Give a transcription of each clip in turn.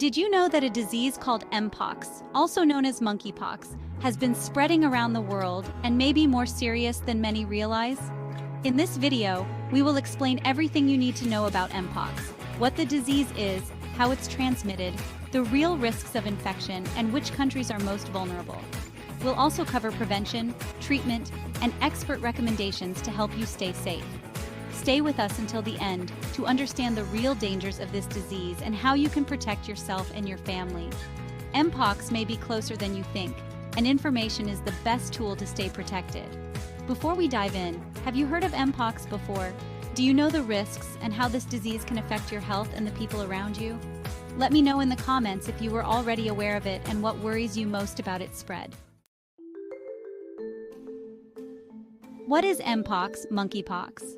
Did you know that a disease called Mpox, also known as monkeypox, has been spreading around the world and may be more serious than many realize? In this video, we will explain everything you need to know about Mpox, what the disease is, how it's transmitted, the real risks of infection, and which countries are most vulnerable. We'll also cover prevention, treatment, and expert recommendations to help you stay safe. Stay with us until the end to understand the real dangers of this disease and how you can protect yourself and your family. Mpox may be closer than you think, and information is the best tool to stay protected. Before we dive in, have you heard of Mpox before? Do you know the risks and how this disease can affect your health and the people around you? Let me know in the comments if you were already aware of it and what worries you most about its spread. What is Mpox, monkeypox?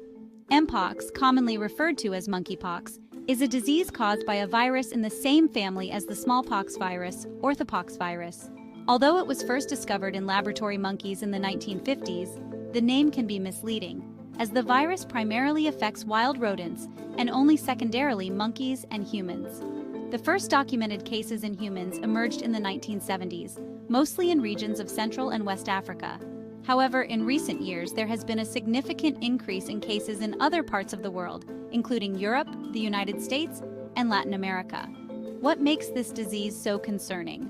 Mpox, commonly referred to as monkeypox, is a disease caused by a virus in the same family as the smallpox virus, orthopox virus. Although it was first discovered in laboratory monkeys in the 1950s, the name can be misleading, as the virus primarily affects wild rodents and only secondarily monkeys and humans. The first documented cases in humans emerged in the 1970s, mostly in regions of Central and West Africa. However, in recent years, there has been a significant increase in cases in other parts of the world, including Europe, the United States, and Latin America. What makes this disease so concerning?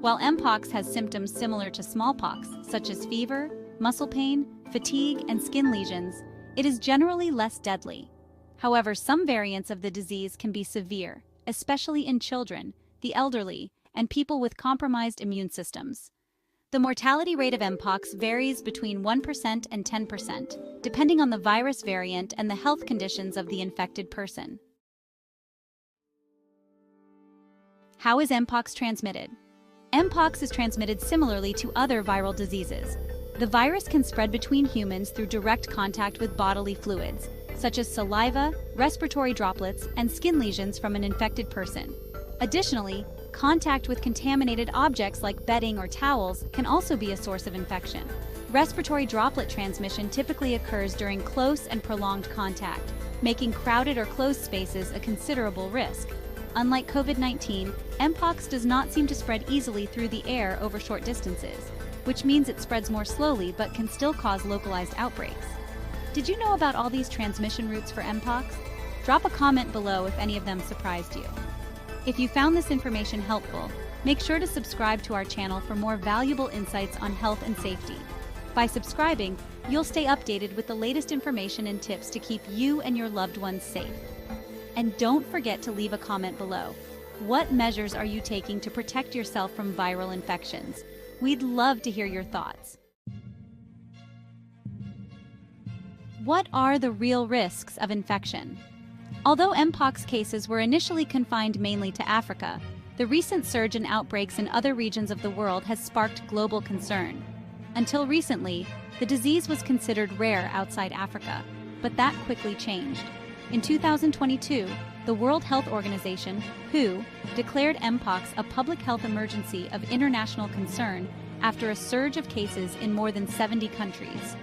While Mpox has symptoms similar to smallpox, such as fever, muscle pain, fatigue, and skin lesions, it is generally less deadly. However, some variants of the disease can be severe, especially in children, the elderly, and people with compromised immune systems. The mortality rate of Mpox varies between 1% and 10%, depending on the virus variant and the health conditions of the infected person. How is Mpox transmitted? Mpox is transmitted similarly to other viral diseases. The virus can spread between humans through direct contact with bodily fluids, such as saliva, respiratory droplets, and skin lesions from an infected person. Additionally, contact with contaminated objects like bedding or towels can also be a source of infection. Respiratory droplet transmission typically occurs during close and prolonged contact, making crowded or closed spaces a considerable risk. Unlike COVID-19, Mpox does not seem to spread easily through the air over short distances, which means it spreads more slowly but can still cause localized outbreaks. Did you know about all these transmission routes for Mpox? Drop a comment below if any of them surprised you. If you found this information helpful, make sure to subscribe to our channel for more valuable insights on health and safety. By subscribing, you'll stay updated with the latest information and tips to keep you and your loved ones safe. And don't forget to leave a comment below. What measures are you taking to protect yourself from viral infections? We'd love to hear your thoughts. What are the real risks of infection? Although Mpox cases were initially confined mainly to Africa, the recent surge in outbreaks in other regions of the world has sparked global concern. Until recently, the disease was considered rare outside Africa, but that quickly changed. In 2022, the World Health Organization, WHO, declared Mpox a public health emergency of international concern after a surge of cases in more than 70 countries.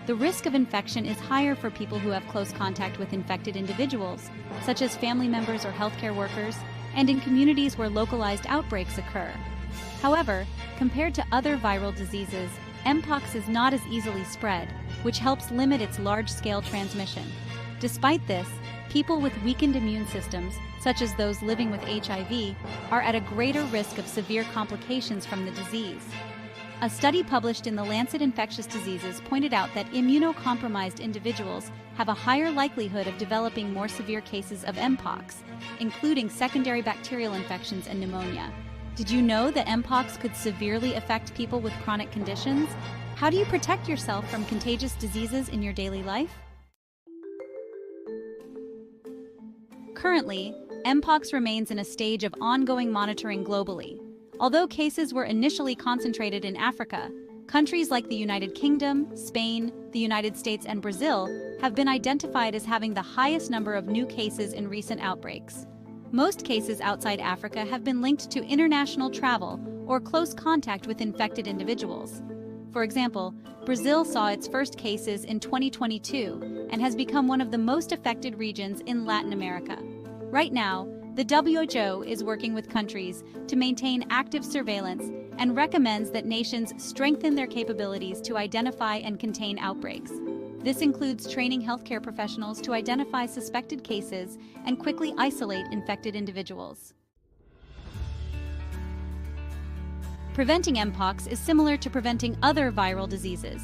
The risk of infection is higher for people who have close contact with infected individuals, such as family members or healthcare workers, and in communities where localized outbreaks occur. However, compared to other viral diseases, Mpox is not as easily spread, which helps limit its large-scale transmission. Despite this, people with weakened immune systems, such as those living with HIV, are at a greater risk of severe complications from the disease. A study published in The Lancet Infectious Diseases pointed out that immunocompromised individuals have a higher likelihood of developing more severe cases of Mpox, including secondary bacterial infections and pneumonia. Did you know that Mpox could severely affect people with chronic conditions? How do you protect yourself from contagious diseases in your daily life? Currently, Mpox remains in a stage of ongoing monitoring globally. Although cases were initially concentrated in Africa, countries like the United Kingdom, Spain, the United States, and Brazil have been identified as having the highest number of new cases in recent outbreaks. Most cases outside Africa have been linked to international travel or close contact with infected individuals. For example, Brazil saw its first cases in 2022 and has become one of the most affected regions in Latin America. Right now, The WHO is working with countries to maintain active surveillance and recommends that nations strengthen their capabilities to identify and contain outbreaks. This includes training healthcare professionals to identify suspected cases and quickly isolate infected individuals. Preventing Mpox is similar to preventing other viral diseases.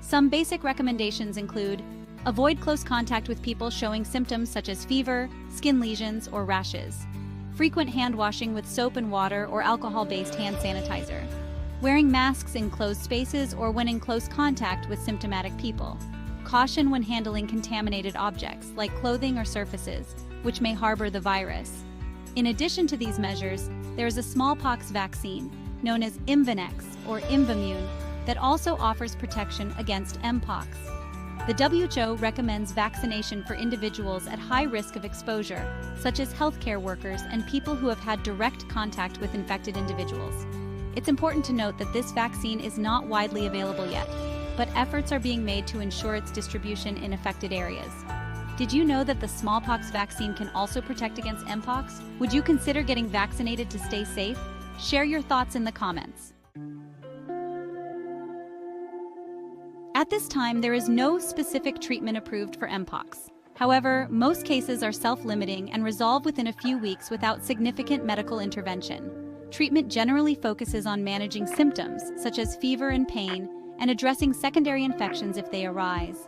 Some basic recommendations include: avoid close contact with people showing symptoms such as fever, skin lesions, or rashes. Frequent hand washing with soap and water or alcohol-based hand sanitizer. Wearing masks in closed spaces or when in close contact with symptomatic people. Caution when handling contaminated objects like clothing or surfaces, which may harbor the virus. In addition to these measures, there is a smallpox vaccine, known as Imvanex or Imvamune, that also offers protection against Mpox. The WHO recommends vaccination for individuals at high risk of exposure, such as healthcare workers and people who have had direct contact with infected individuals. It's important to note that this vaccine is not widely available yet, but efforts are being made to ensure its distribution in affected areas. Did you know that the smallpox vaccine can also protect against Mpox? Would you consider getting vaccinated to stay safe? Share your thoughts in the comments. At this time, there is no specific treatment approved for Mpox. However, most cases are self-limiting and resolve within a few weeks without significant medical intervention. Treatment generally focuses on managing symptoms, such as fever and pain, and addressing secondary infections if they arise.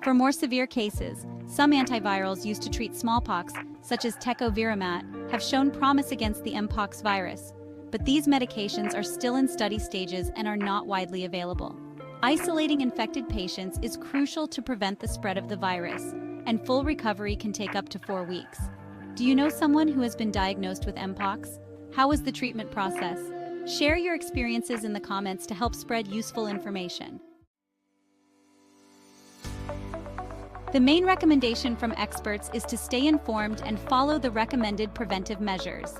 For more severe cases, some antivirals used to treat smallpox, such as tecovirimat, have shown promise against the Mpox virus, but these medications are still in study stages and are not widely available. Isolating infected patients is crucial to prevent the spread of the virus, and full recovery can take up to 4 weeks. Do you know someone who has been diagnosed with Mpox? How was the treatment process? Share your experiences in the comments to help spread useful information. The main recommendation from experts is to stay informed and follow the recommended preventive measures.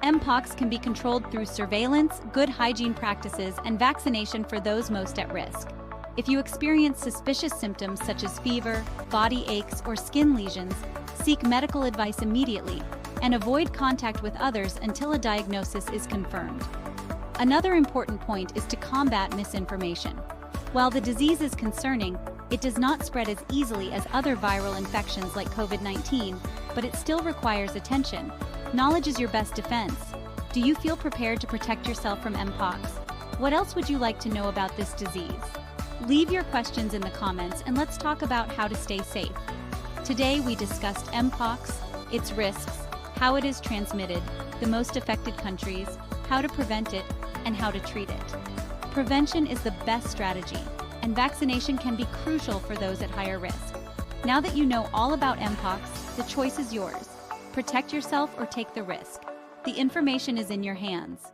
Mpox can be controlled through surveillance, good hygiene practices, and vaccination for those most at risk. If you experience suspicious symptoms such as fever, body aches, or skin lesions, seek medical advice immediately and avoid contact with others until a diagnosis is confirmed. Another important point is to combat misinformation. While the disease is concerning, it does not spread as easily as other viral infections like COVID-19, but it still requires attention. Knowledge is your best defense. Do you feel prepared to protect yourself from Mpox? What else would you like to know about this disease? Leave your questions in the comments and let's talk about how to stay safe. Today we discussed Mpox, its risks, how it is transmitted, the most affected countries, how to prevent it, and how to treat it. Prevention is the best strategy, and vaccination can be crucial for those at higher risk. Now that you know all about Mpox, the choice is yours. Protect yourself or take the risk. The information is in your hands.